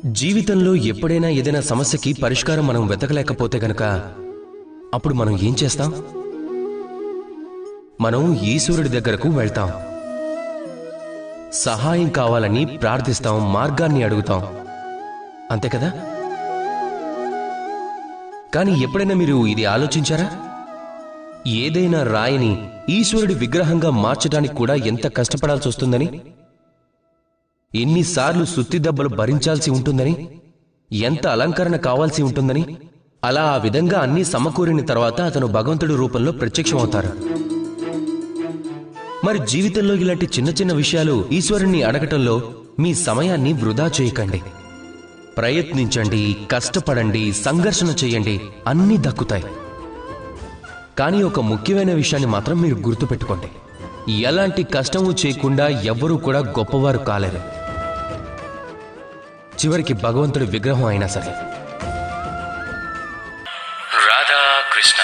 జీవితంలో ఎప్పుడైనా ఏదైనా సమస్యకి పరిష్కారం మనం వెతకలేకపోతే గనక అప్పుడు మనం ఏం చేస్తాం? మనం ఈశ్వరుడి దగ్గరకు వెళ్తాం, సహాయం కావాలని ప్రార్థిస్తాం, మార్గాన్ని అడుగుతాం, అంతే కదా? కానీ ఎప్పుడైనా మీరు ఇది ఆలోచించారా? ఏదైనా రాయిని ఈశ్వరుడి విగ్రహంగా మార్చడానికి కూడా ఎంత కష్టపడాల్సి వస్తుందని, ఎన్నిసార్లు సుత్తి దెబ్బలు భరించాల్సి ఉంటుందని, ఎంత అలంకరణ కావాల్సి ఉంటుందని, అలా ఆ విధంగా అన్నీ సమకూరిన తర్వాత అతను భగవంతుడి రూపంలో ప్రత్యక్షమవుతారు. మరి జీవితంలో ఇలాంటి చిన్న చిన్న విషయాలు ఈశ్వరుణ్ణి అడగటంలో మీ సమయాన్ని వృధా చేయకండి. ప్రయత్నించండి, కష్టపడండి, సంఘర్షణ చేయండి, అన్నీ దక్కుతాయి. కానీ ఒక ముఖ్యమైన విషయాన్ని మాత్రం మీరు గుర్తుపెట్టుకోండి, ఎలాంటి కష్టము చేయకుండా ఎవ్వరూ కూడా గొప్పవారు కాలేరు, చివరికి భగవంతుడి విగ్రహం అయినా సరే. రాధా కృష్ణ.